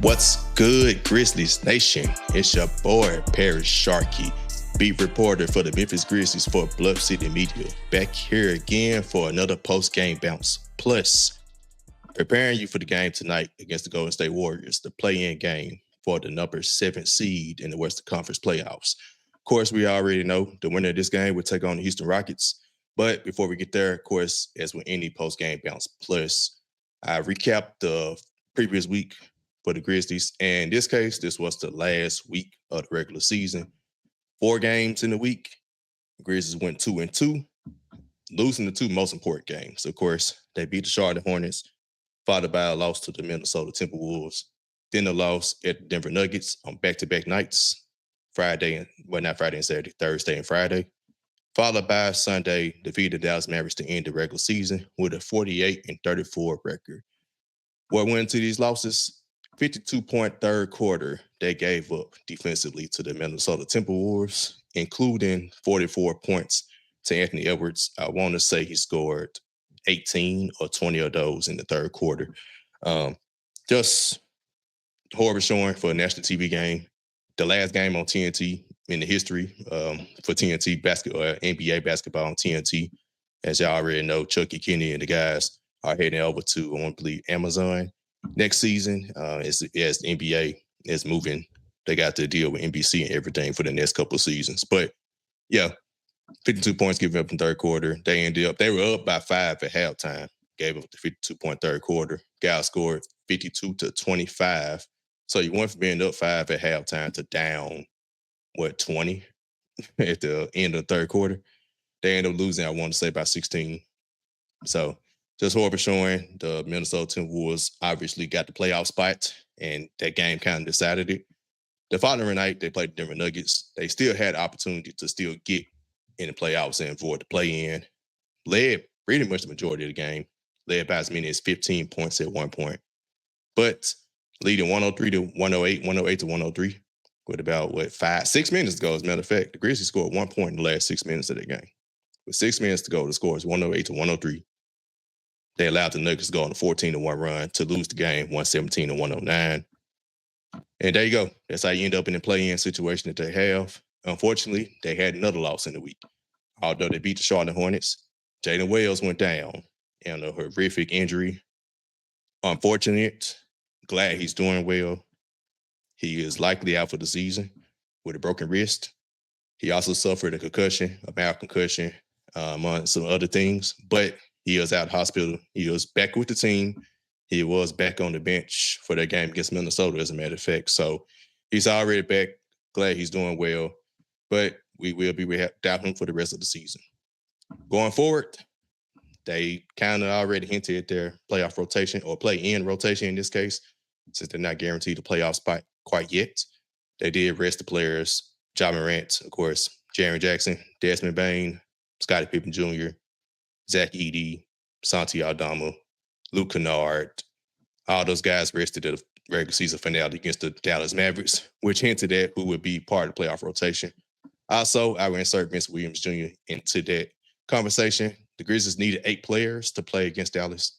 What's good, Grizzlies Nation? It's your boy, Parish Sharkey, beat reporter for the Memphis Grizzlies for Bluff City Media. Back here again for another post-game bounce. Plus, preparing you for the game tonight against the Golden State Warriors, the play-in game for the number 7 seed in the Western Conference playoffs. Of course, we already know the winner of this game will take on the Houston Rockets. But before we get there, of course, as with any post-game bounce, plus I recapped the previous week for the Grizzlies. And in this case, this was the last week of the regular season. 4 games in the week. The Grizzlies went 2-2, losing the 2 most important games. Of course, they beat the Charlotte Hornets, followed by a loss to the Minnesota Timberwolves, then a loss at the Denver Nuggets on back-to-back nights, not Friday and Saturday, Thursday and Friday, followed by Sunday, defeated the Dallas Mavericks to end the regular season with a 48-34 record. What went into these losses? 52-point third quarter they gave up defensively to the Minnesota Timberwolves, including 44 points to Anthony Edwards. I want to say he scored 18 or 20 of those in the third quarter. Just horrible showing for a national TV game. The last game on TNT in the history for TNT basketball, NBA basketball on TNT. As y'all already know, Chucky, Kenny, and the guys are heading over to, I want to believe, Amazon next season. As the NBA is moving, they got to deal with NBC and everything for the next couple of seasons. But yeah, 52 points given up in third quarter. They were up by 5 at halftime, gave up the 52-point third quarter. Guys scored 52-25. So you went from being up 5 at halftime to down, 20 at the end of the third quarter. They ended up losing, I want to say, by 16. So just horrible showing. The Minnesota Timberwolves obviously got the playoff spot, and that game kind of decided it. The following night, they played the Denver Nuggets. They still had the opportunity to still get in the playoffs and avoid the play-in. Led pretty much the majority of the game. Led by as many as 15 points at one point. But leading 103-108, 108-103 with about, 6 minutes to go, as a matter of fact. The Grizzlies scored 1 point in the last 6 minutes of that game. With 6 minutes to go, the score is 108-103. They allowed the Nuggets to go on a 14-1 run to lose the game, 117-109. And there you go. That's how you end up in the play-in situation that they have. Unfortunately, they had another loss in the week. Although they beat the Charlotte Hornets, Jalen Wells went down in a horrific injury. Unfortunate. Glad he's doing well. He is likely out for the season with a broken wrist. He also suffered a concussion, a mild concussion, among some other things. But he was out of hospital. He was back with the team. He was back on the bench for that game against Minnesota, as a matter of fact. So he's already back. Glad he's doing well. But we will be without him for the rest of the season. Going forward, they kind of already hinted at their playoff rotation, or play-in rotation in this case, since they're not guaranteed a playoff spot quite yet. They did rest the players. Ja Morant, of course, Jaren Jackson, Desmond Bane, Scottie Pippen Jr., Zach Edey, Santi Aldama, Luke Kennard. All those guys rested at the regular season finale against the Dallas Mavericks, which hinted at who would be part of the playoff rotation. Also, I will insert Vince Williams Jr. into that conversation. The Grizzlies needed 8 players to play against Dallas,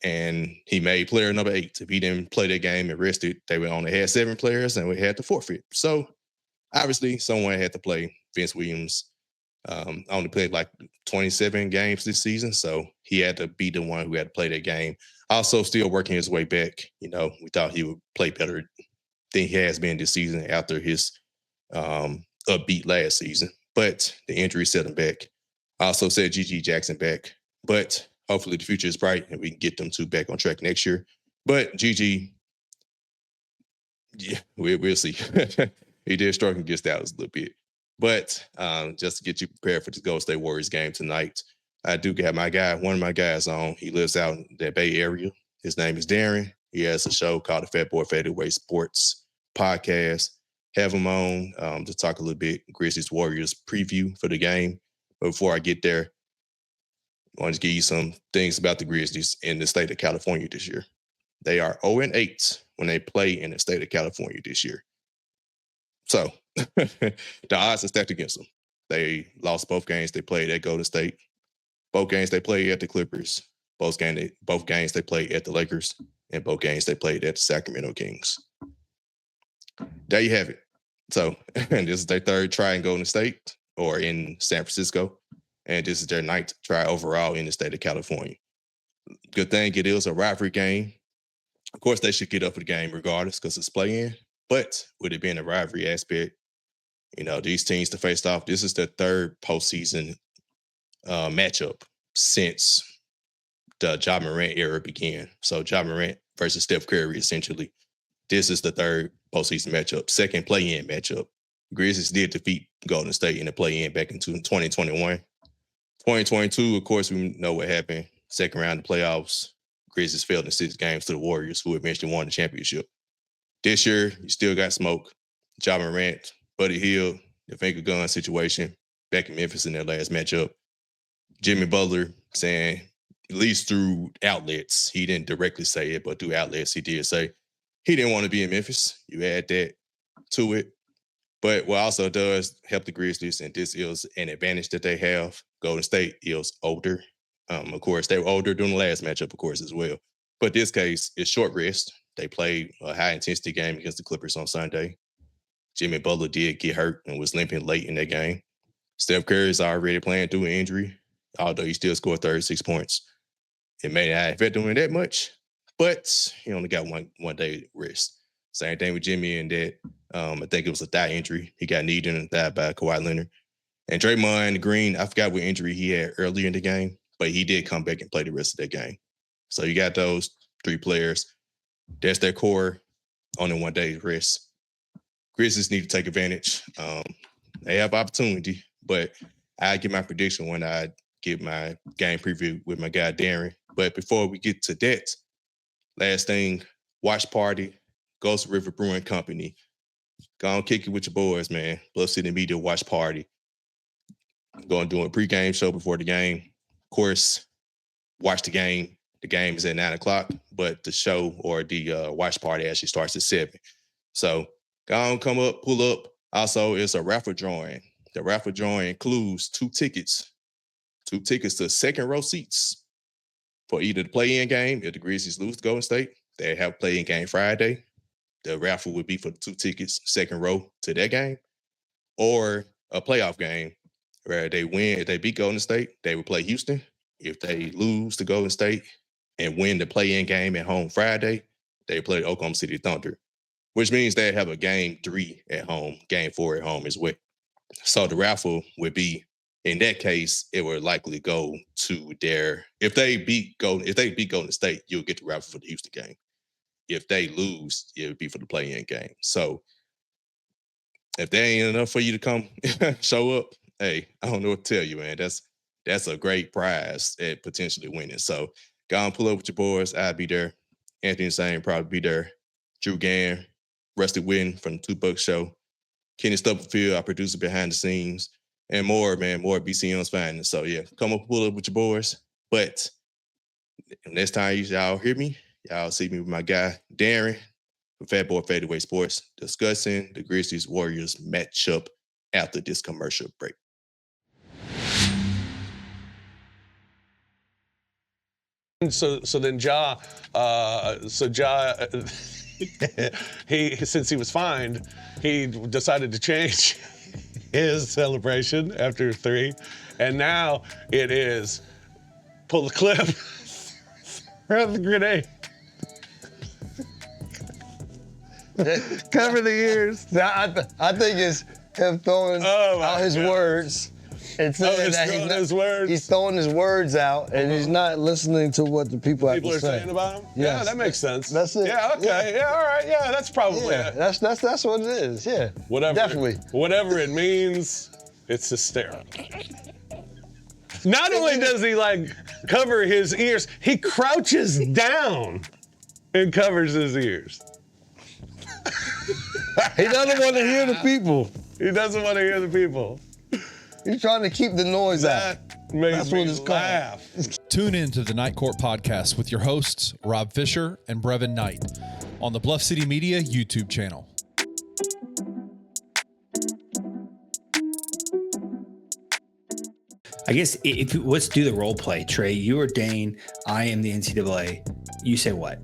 and he made player number 8. If he didn't play that game and rested, they would only had 7 players and we had to forfeit. So obviously, someone had to play. Vince Williams only played like 27 games this season, so he had to be the one who had to play that game. Also, still working his way back. We thought he would play better than he has been this season after his upbeat last season, but the injury set him back. I also said GG Jackson back, but hopefully the future is bright and we can get them 2 back on track next year. But GG, yeah, we'll see. He did struggle against Dallas a little bit. But just to get you prepared for the Golden State Warriors game tonight, I do got one of my guys on. He lives out in that Bay Area. His name is Darren. He has a show called the Fatboy FadeAway Sports podcast. Have him on to talk a little bit Grizzlies Warriors preview for the game. But before I get there, I want to give you some things about the Grizzlies in the state of California this year. They are 0-8 when they play in the state of California this year. So the odds are stacked against them. They lost both games they played at Golden State. Both games they played at the Clippers. Both games they played at the Lakers, and both games they played at the Sacramento Kings. There you have it. So, and this is their third try in Golden State or in San Francisco, and this is their ninth try overall in the state of California. Good thing it is a rivalry game. Of course, they should get up for the game regardless because it's play-in. But with it being a rivalry aspect, these teams to face off, this is their third postseason matchup since the Ja Morant era began. So Ja Morant versus Steph Curry, essentially. This is the third postseason matchup, second play-in matchup. Grizzlies did defeat Golden State in the play-in back in 2021. 2022, of course, we know what happened. Second round of playoffs, Grizzlies failed in 6 games to the Warriors, who eventually won the championship. This year, you still got smoke. Ja Morant, Buddy Hield, the finger gun situation back in Memphis in their last matchup. Jimmy Butler saying, at least through outlets, he didn't directly say it, but through outlets, he did say he didn't want to be in Memphis. You add that to it. But what also does help the Grizzlies, and this is an advantage that they have, Golden State is older. Of course, they were older during the last matchup, of course, as well. But this case, it's short rest. They played a high-intensity game against the Clippers on Sunday. Jimmy Butler did get hurt and was limping late in that game. Steph Curry is already playing through an injury, although he still scored 36 points. It may not affect him that much, but he only got one day rest. Same thing with Jimmy and that. I think it was a thigh injury. He got kneed in the thigh by Kawhi Leonard. And Draymond Green, I forgot what injury he had earlier in the game, but he did come back and play the rest of that game. So you got those 3 players. That's their core on a 1 day rest. Grizzlies need to take advantage. They have opportunity, but I give my prediction when I give my game preview with my guy Darren. But before we get to that, last thing, watch party, Ghost River Brewing Company. Go on, kick it with your boys, man. Bluff City Media watch party. Going to do a pregame show before the game. Of course, watch the game. The game is at 9 o'clock, but the show or the watch party actually starts at 7. So go on, come up, pull up. Also, it's a raffle drawing. The raffle drawing includes 2 tickets. 2 tickets to second row seats for either the play-in game. If the Grizzlies lose to Golden State, they have play-in game Friday. The raffle would be for the 2 tickets, second row to that game, or a playoff game where they win. If they beat Golden State, they would play Houston. If they lose to Golden State and win the play-in game at home Friday, they play the Oklahoma City Thunder, which means they have a game 3 at home, game 4 at home as well. So the raffle would be, in that case, it would likely go to if they beat Golden State, you'll get the raffle for the Houston game. If they lose, it would be for the play-in game. So if there ain't enough for you to come show up, hey, I don't know what to tell you, man. That's a great prize at potentially winning. So go and pull up with your boys. I'll be there. Anthony Sane probably be there. Drew Gann, Rusty Witten from the 2 Buck Show. Kenny Stubblefield, our producer behind the scenes. And more, man, more BCM's finding. So, yeah, come up, pull up with your boys. But next time y'all hear me, y'all see me with my guy, Darren, from Fatboy FadeAway Sports, discussing the Grizzlies-Warriors matchup after this commercial break. So then Ja, since he was fined, he decided to change his celebration after 3, and now it is pull the clip, throw the grenade, cover the ears. I think it's him throwing out his words. And saying that he's throwing his words out, and he's not listening to what the people have to say. People are saying about him? Yes. Yeah, that makes sense. That's it. Yeah, okay. Yeah, all right. Yeah, that's probably it. That's what it is. Yeah. Definitely. Whatever it means, it's hysterical. Not only does he cover his ears, he crouches down and covers his ears. He doesn't want to hear the people. He doesn't want to hear the people. He's trying to keep the noise out. That's what it's laugh. Tune in to the Night Court Podcast with your hosts, Rob Fisher and Brevin Knight, on the Bluff City Media YouTube channel. I guess let's do the role play. Trey, you are Dane. I am the NCAA. You say what?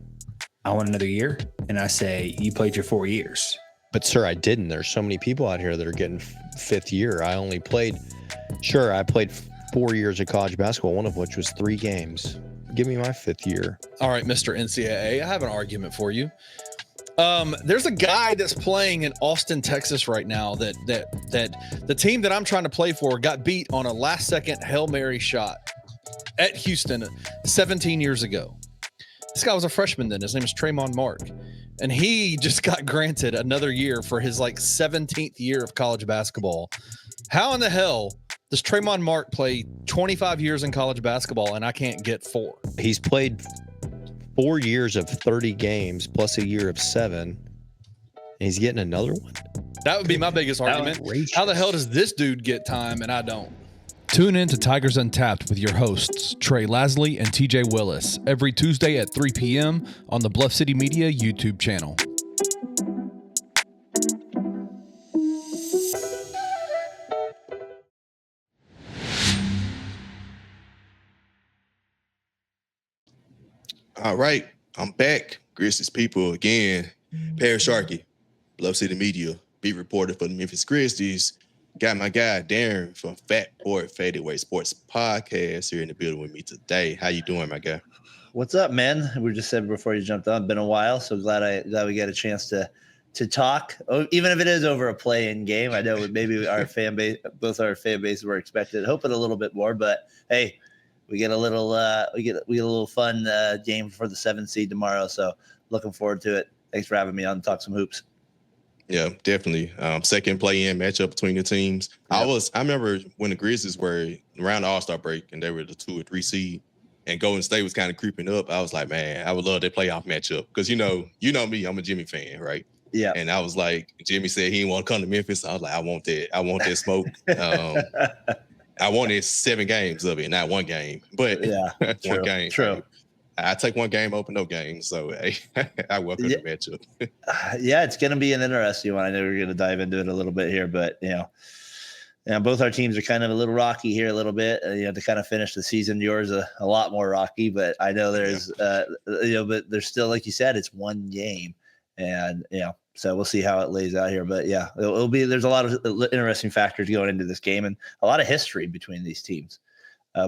I want another year. And I say, you played your 4 years. But, sir, I didn't. There's so many people out here that are getting fifth year. I only played, I played 4 years of college basketball, one of which was 3 games. Give me my fifth year. All right, Mr. NCAA, I have an argument for you. There's a guy that's playing in Austin, Texas right now that the team that I'm trying to play for got beat on a last-second Hail Mary shot at Houston 17 years ago. This guy was a freshman then. His name is Tremont Mark. And he just got granted another year for his 17th year of college basketball. How in the hell does Tremont Mark play 25 years in college basketball and I can't get 4? He's played 4 years of 30 games plus a year of 7. And he's getting another one. That would be my biggest argument. Outrageous. How the hell does this dude get time and I don't? Tune in to Tigers Untapped with your hosts, Trey Lasley and TJ Willis, every Tuesday at 3 p.m. on the Bluff City Media YouTube channel. All right, I'm back. Grizzlies people again. Parish Sharkey, Bluff City Media, beat reporter for the Memphis Grizzlies. Got my guy Darren from Fatboy FadeAway Sports podcast here in the building with me today. How you doing, my guy? What's up, man? We just said before you jumped on, been a while, so glad we get a chance to talk. Oh, even if it is over a play-in game. I know maybe our fan base, both our fan bases were expected, hoping a little bit more, but hey, we get a little we get a little fun game for the 7th seed tomorrow. So looking forward to it. Thanks for having me on to talk some hoops. Yeah, definitely. Second play-in matchup between the teams. Yep. I remember when the Grizzlies were around the All-Star break and they were the 2 or 3 seed, and Golden State was kind of creeping up. I was like, man, I would love that playoff matchup because you know me, I'm a Jimmy fan, right? Yeah. And I was like, Jimmy said he didn't want to come to Memphis. I was like, I want that smoke. I wanted 7 games of it, not 1 game, but yeah, one game. True. I take 1 game, open no game. So hey, I welcome the matchup. Yeah, it's going to be an interesting one. I know we're going to dive into it a little bit here, but both our teams are kind of a little rocky here a little bit. To kind of finish the season. Yours a lot more rocky, but I know there's but there's still, like you said, it's 1 game, and so we'll see how it lays out here. But yeah, it'll be. There's a lot of interesting factors going into this game, and a lot of history between these teams.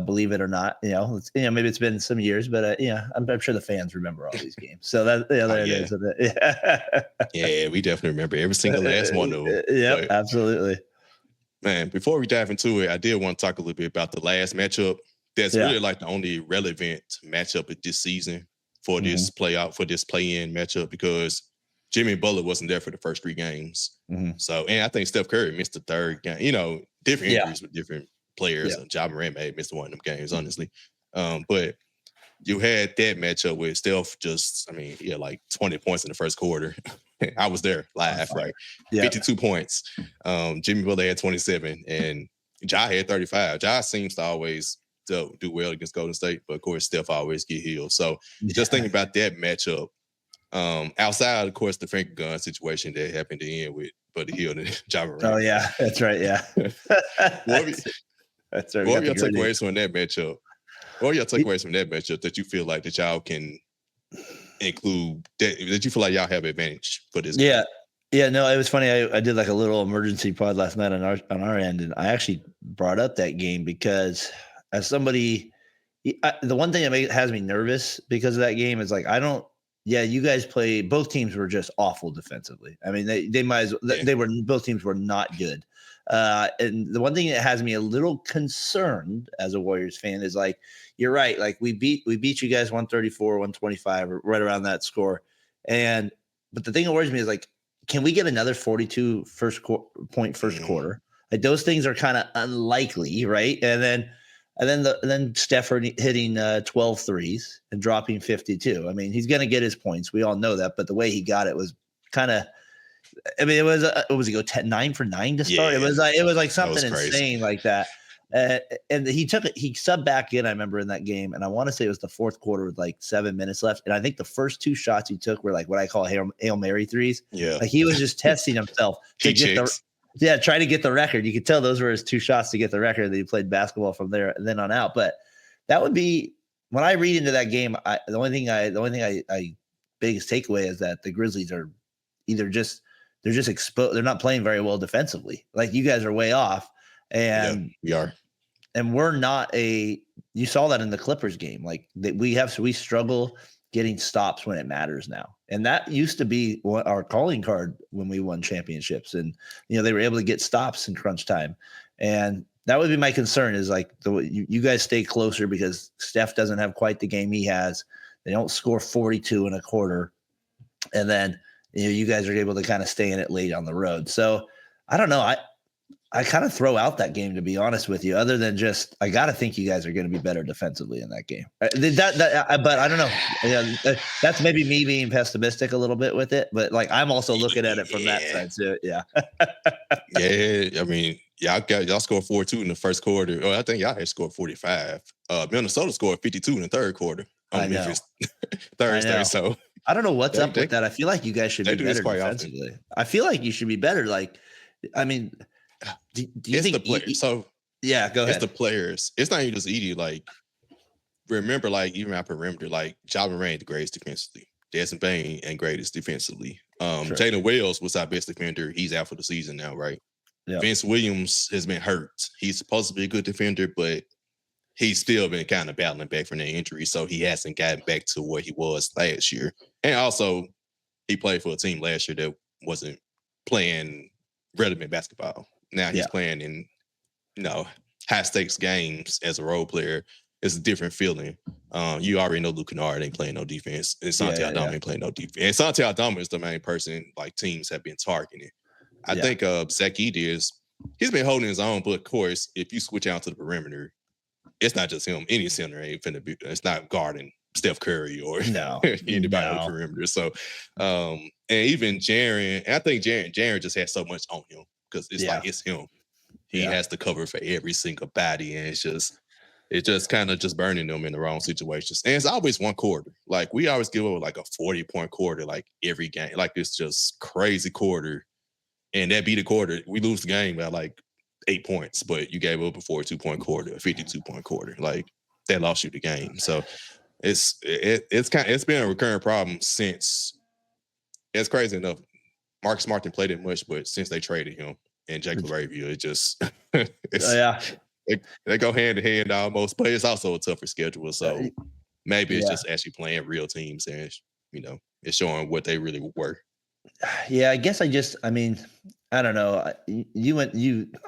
Believe it or not, maybe it's been some years, but I'm sure the fans remember all these games. So that it is. Yeah, we definitely remember every single last one of them. Yeah, absolutely. Man, before we dive into it, I did want to talk a little bit about the last matchup. That's really like the only relevant matchup of this season for this playoff, for this play-in matchup, because Jimmy Butler wasn't there for the first 3 games. So, and I think Steph Curry missed the 3rd game. Different injuries with different players. Ja Morant may have missed one of them games, honestly. But you had that matchup with Steph he had like 20 points in the first quarter. I was there live, right? Yeah. 52 points. Jimmy Butler had 27, and Ja had 35. Ja seems to always do well against Golden State, but of course, Steph always get healed. So just thinking about that matchup, outside, of course, the finger gun situation that happened to end with Buddy Hield and Ja Morant. Oh, yeah, that's right, yeah. What are your takeaways from that matchup? What are your takeaways from that matchup that you feel like that y'all can include, that you feel like y'all have advantage for this game? Yeah, no, it was funny. I did like a little emergency pod last night on our end, and I actually brought up that game because as somebody, the one thing that has me nervous because of that game is like, you guys play, both teams were just awful defensively. I mean, both teams were not good. And the one thing that has me a little concerned as a Warriors fan is like, you're right. Like we beat you guys 134, 125, or right around that score. But the thing that worries me is like, can we get another 42 first quarter? Like those things are kind of unlikely, right? And then Steph hitting 12 threes and dropping 52. I mean, he's going to get his points. We all know that, but the way he got it was kind of, I mean, it was he go 9 for 9 to start? Yeah, it was like something insane like that. And he subbed back in, I remember, in that game, and I want to say it was the 4th quarter with like 7 minutes left. And I think the first 2 shots he took were like what I call Hail Mary threes. Yeah. Like he was just testing himself to get Yeah, try to get the record. You could tell those were his 2 shots to get the record that he played basketball from there and then on out. But that would be when I read into that game. The only thing I biggest takeaway is that the Grizzlies are either they're just exposed. They're not playing very well defensively. Like you guys are way off, and we are. And we're not you saw that in the Clippers game. Like we struggle getting stops when it matters now. And that used to be our calling card when we won championships. And, they were able to get stops in crunch time. And that would be my concern is like you guys stay closer because Steph doesn't have quite the game he has. They don't score 42 in a quarter. And then, you guys are able to kind of stay in it late on the road. So I don't know. I kind of throw out that game, to be honest with you, other than just, I got to think you guys are going to be better defensively in that game. But I don't know. Yeah, that's maybe me being pessimistic a little bit with it, but like, I'm also looking at it from that side too. Yeah. Yeah. I mean, y'all scored 42 in the first quarter. Oh, I think y'all had scored 45. Minnesota scored 52 in the third quarter on Memphis Thursday. So I don't know what's up with that. I feel like you guys should be better defensively. Often. I feel like you should be better. Like, I mean, do you think the players? So yeah, go ahead. It's the players. It's not even just Edie. Like, remember, like even our perimeter, like Ja Morant, the greatest defensively. Desmond Bane and greatest defensively. Sure. Jalen Wells was our best defender. He's out for the season now, right? Yep. Vince Williams has been hurt. He's supposed to be a good defender, but he's still been kind of battling back from that injury, so he hasn't gotten back to where he was last year. And also, he played for a team last year that wasn't playing relevant basketball. Now he's playing in, high stakes games as a role player. It's a different feeling. You already know Luke Kennard ain't playing no defense. And Santi Aldama ain't playing no defense. And Santi Aldama is the main person like teams have been targeting. I think Zach Edey he's been holding his own, but of course, if you switch out to the perimeter, it's not just him. Any center ain't finna be. It's not guarding Steph Curry or anybody on the perimeter. So, and even Jaren, I think Jaren just has so much on him because it's like it's him. He has to cover for every single body, and it's just kind of just burning them in the wrong situations. And it's always one quarter. Like we always give up like a 40-point quarter, like every game. Like it's just crazy quarter, and that be the quarter. We lose the game by like 8 points, but you gave up a 42-point quarter, a 52-point quarter. Like that lost you the game. So it's been a recurring problem since. It's crazy enough. Marcus Smart didn't play that much, but since they traded him and Jake LaRavia, it just they go hand in hand almost. But it's also a tougher schedule, so maybe it's just actually playing real teams and it's showing what they really were. Yeah, I guess I don't know. I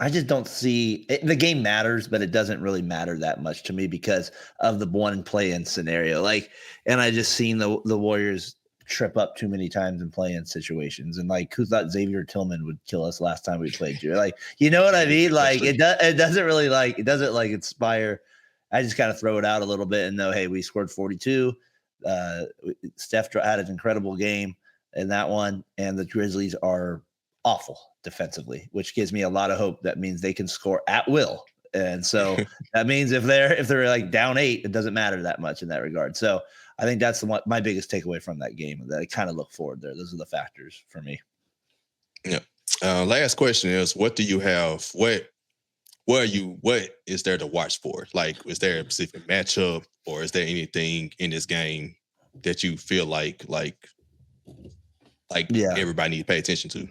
just don't see it. The game matters, but it doesn't really matter that much to me because of the one play-in scenario. Like, and I just seen the Warriors trip up too many times in play-in situations. And like, who thought Xavier Tillman would kill us last time we played you? Like, you know what I mean? Like, it doesn't inspire. I just kind of throw it out a little bit and know, hey, we scored 42. Steph had an incredible game in that one, and the Grizzlies are awful defensively, which gives me a lot of hope. That means they can score at will. And so that means if they're like down 8, it doesn't matter that much in that regard. So I think that's my biggest takeaway from that game, that I kind of look forward there. Those are the factors for me. Yeah. Last question is, what do you have? What is there to watch for? Like, is there a specific matchup, or is there anything in this game that you feel like everybody needs to pay attention to?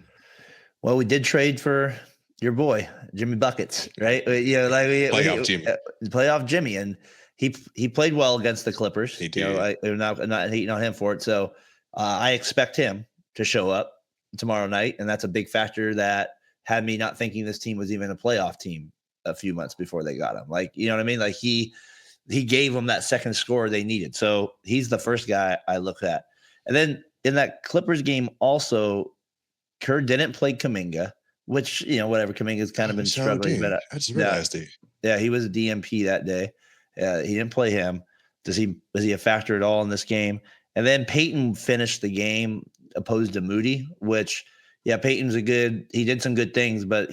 Well, we did trade for your boy, Jimmy Buckets, right? Playoff Jimmy. And he played well against the Clippers. He did. I'm not hating on him for it. So I expect him to show up tomorrow night. And that's a big factor that had me not thinking this team was even a playoff team a few months before they got him. Like, you know what I mean? Like he gave them that second score they needed. So he's the first guy I look at. And then in that Clippers game also, Kerr didn't play Kuminga, which, whatever, Kuminga's kind of been struggling. But I just realized it. Yeah, he was a DMP that day. He didn't play him. Was he a factor at all in this game? And then Peyton finished the game opposed to Moody, which, Peyton's he did some good things, but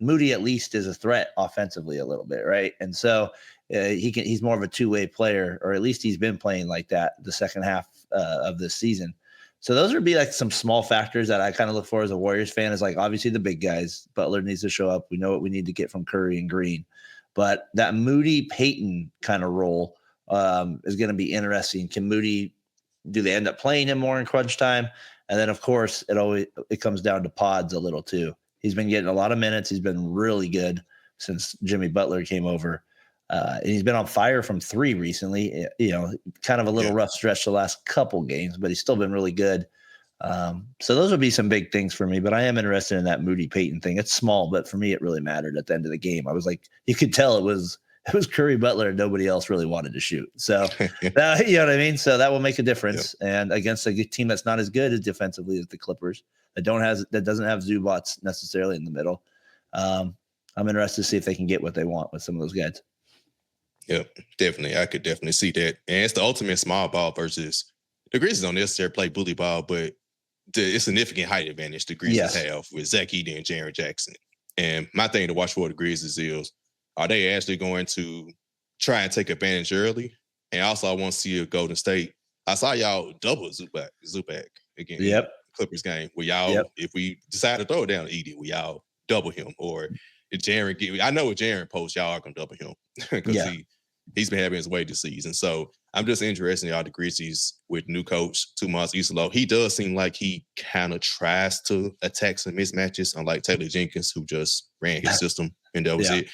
Moody at least is a threat offensively a little bit, right? And so he's more of a two-way player, or at least he's been playing like that the second half of this season. So those would be like some small factors that I kind of look for as a Warriors fan. Is like obviously the big guys. Butler needs to show up. We know what we need to get from Curry and Green, but that Moody Payton kind of role is going to be interesting. Can Moody, do they end up playing him more in crunch time? And then of course it comes down to Pods a little too. He's been getting a lot of minutes. He's been really good since Jimmy Butler came over. And he's been on fire from 3 recently, kind of a little rough stretch the last couple games, but he's still been really good. So those would be some big things for me, but I am interested in that Moody Payton thing. It's small, but for me, it really mattered at the end of the game. I was like, you could tell it was Curry, Butler, and nobody else really wanted to shoot. So, you know what I mean? So that will make a difference. And against a team that's not as good as defensively as the Clippers, that doesn't have Zubats necessarily in the middle. I'm interested to see if they can get what they want with some of those guys. Yep, definitely. I could definitely see that. And it's the ultimate small ball versus the Grizzlies don't necessarily play bully ball, but it's significant height advantage the Grizzlies have with Zach Edey and Jaren Jackson. And my thing to watch for the Grizzlies is, are they actually going to try and take advantage early? And also, I want to see a Golden State. I saw y'all double Zubac again. Yep. Clippers game. Will y'all, if we decide to throw it down to Edey, will y'all double him? Or if Jaren I know with Jaren post, y'all are going to double him because he's been having his way this season. So I'm just interested in y'all the Grizzlies with new coach Tomas Isolo. He does seem like he kind of tries to attack some mismatches, unlike Taylor Jenkins, who just ran his system and that was it.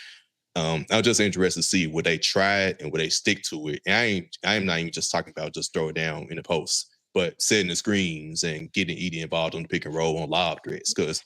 I'm just interested to see would they try it and would they stick to it. And I'm not even just talking about just throw it down in the post, but setting the screens and getting Edey involved on the pick and roll on lob threats. Because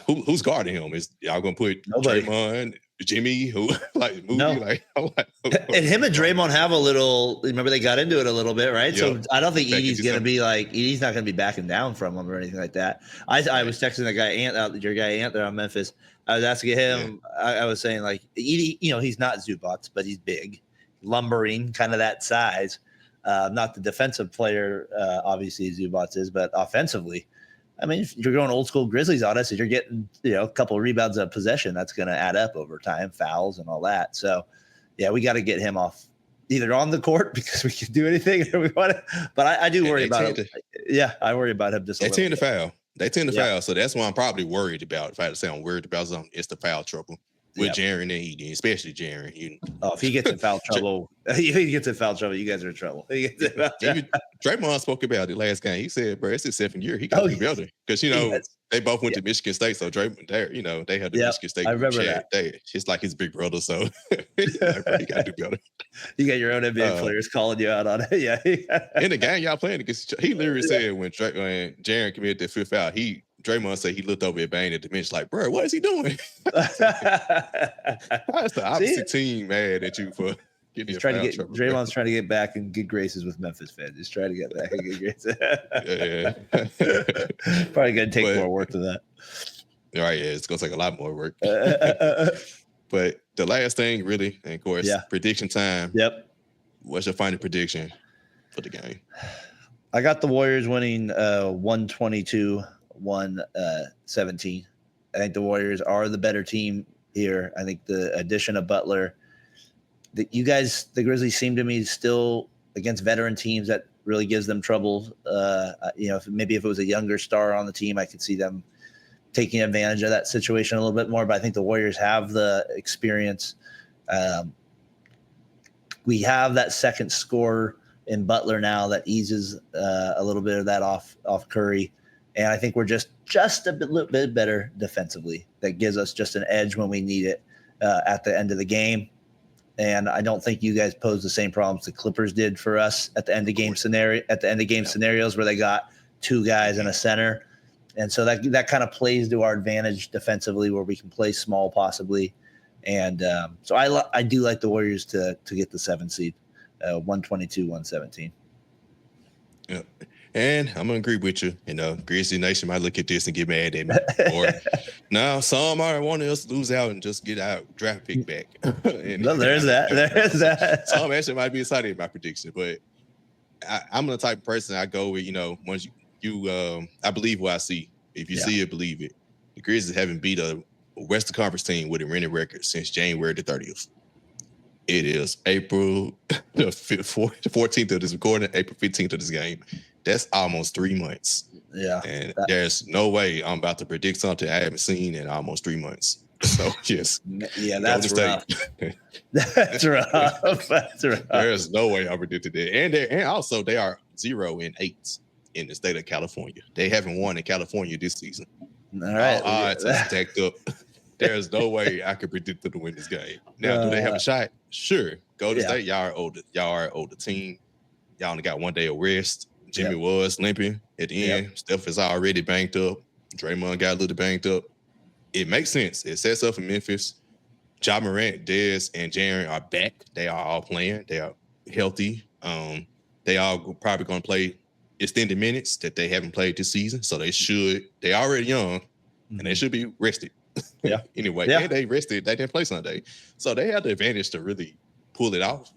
who's guarding him? Is y'all gonna put nobody? Draymond, Jimmy, who like Moody? No. And him and Draymond have a little. Remember they got into it a little bit, right? Yep. So I don't think Edey's gonna be like Edey's not gonna be backing down from him or anything like that. I was texting the guy your guy Ant there on Memphis. I was asking him. I was saying like Edey, he's not Zubats, but he's big, lumbering, kind of that size. Not the defensive player, obviously Zubats is, but offensively. I mean, if you're going old school Grizzlies on us and you're getting, a couple of rebounds of possession, that's going to add up over time, fouls and all that. So, we got to get him off either on the court because we can do anything or we want to. But I do worry about him. I worry about him just a little bit. They tend to foul. So that's what I'm probably worried about. If I had to say I'm worried about something, it's the foul trouble with Jaren and Edey, especially Jaren. If he gets in foul trouble, you guys are in trouble. Draymond spoke about it last game. He said, bro, it's his 7th year. He got to do better. Because, they both went to Michigan State. So Draymond, they had the Michigan State. I remember that. It's like his big brother. So he got to do better. You got your own NBA players calling you out on it. In the game y'all playing against, he literally said when Jaren committed that 5th foul, Draymond said he looked over at Bane at the bench like, bro, what is he doing? That's the opposite team mad at you for getting your foul trouble. Draymond's trying to get back in good graces with Memphis fans. He's trying to get back in good graces. Probably going to take more work than that. All right, it's going to take a lot more work. But the last thing, really, and of course, prediction time. Yep. What's your final prediction for the game? I got the Warriors winning 122-117. I think the Warriors are the better team here. I think the addition of Butler, the Grizzlies seem to me still against veteran teams that really gives them trouble. If it was a younger star on the team, I could see them taking advantage of that situation a little bit more. But I think the Warriors have the experience. We have that second scorer in Butler now that eases a little bit of that off Curry. And I think we're just a little bit better defensively. That gives us just an edge when we need it at the end of the game. And I don't think you guys pose the same problems the Clippers did for us at the end of game scenarios where they got 2 guys and a center. And so that kind of plays to our advantage defensively where we can play small possibly. And so I do like the Warriors to get the 7 seed, 122-117. Yeah. And I'm going to agree with you. Grizzly Nation might look at this and get mad at me. Or now some are wanting us to lose out and just get our draft pick back. Well, there's that. Some actually might be excited about my prediction, but I'm the type of person I go with, once I believe what I see. If you see it, believe it. The Grizzlies haven't beat a Western Conference team with a winning record since January the 30th. It is April the 14th of this recording, April 15th of this game. That's almost 3 months. Yeah. And there's no way I'm about to predict something I haven't seen in almost 3 months. So, yes. Yeah, that's rough. That's rough. That's rough. There's no way I predicted that. And also, they are 0-8 in the state of California. They haven't won in California this season. All right. All odds are stacked up. There's no way I could predict them to win this game. Now, do they have a shot? Sure. Golden State, y'all are older. Y'all are an older team. Y'all only got 1 day of rest. Jimmy was limping at the end. Steph is already banked up. Draymond got a little banked up. It makes sense. It sets up for Memphis. Ja Morant, Dez, and Jaren are back. They are all playing. They are healthy. They all probably going to play extended minutes that they haven't played this season. So they already young, and they should be rested. Yeah. Anyway, and they rested. They didn't play Sunday. So they have the advantage to really pull it off.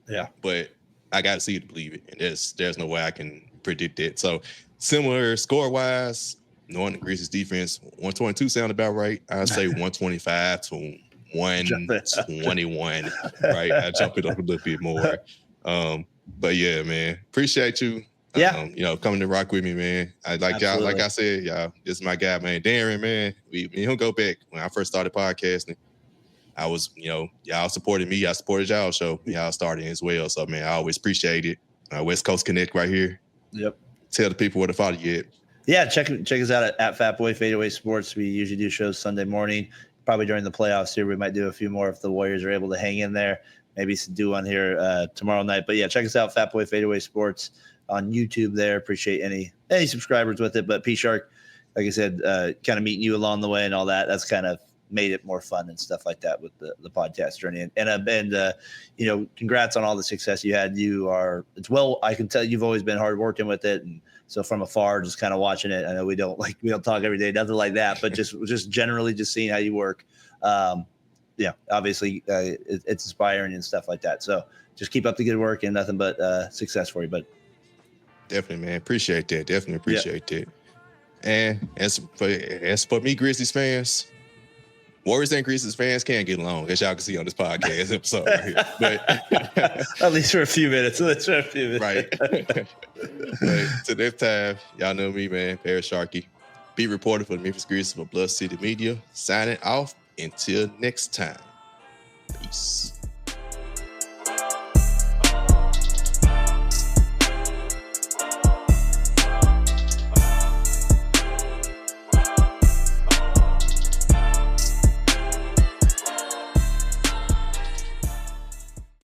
Yeah. But I got to see it to believe it. And there's no way I can predict it. So similar score-wise, knowing the Grizzlies defense, 122 sound about right. I'd say 125 to 121. Right. I jump it up a little bit more. But yeah, man, appreciate you. Coming to rock with me, man. Like I said, y'all, this is my guy, man. Darren, man. We don't go back. When I first started podcasting, I was, y'all supported me. I supported y'all show. Y'all started as well. So, man, I always appreciate it. West Coast Connect right here. Yep. Tell the people where to follow you at. Yeah, check us out at Fatboy FadeAway Sports. We usually do shows Sunday morning. Probably during the playoffs here, we might do a few more if the Warriors are able to hang in there. Maybe do one here tomorrow night. But yeah, check us out, Fatboy FadeAway Sports on YouTube there. Appreciate any subscribers with it. But P Shark, like I said, kind of meeting you along the way and all that. That's kind of made it more fun and stuff like that with the podcast journey. And congrats on all the success you had. I can tell you've always been hard working with it. And so from afar, just kind of watching it, I know we don't talk every day, nothing like that, but just generally just seeing how you work. Obviously it's inspiring and stuff like that. So just keep up the good work and nothing but success for you, bud. Definitely, man. Appreciate that. Definitely appreciate that. And as for me, Grizzlies fans, Warriors and Grizzlies fans can get along, as y'all can see on this podcast episode right here. But at least for a few minutes. Right. But to next time, y'all know me, man. Parish Sharkey, beat reporter for the Memphis Grizzlies for Bluff City Media. Signing off until next time. Peace.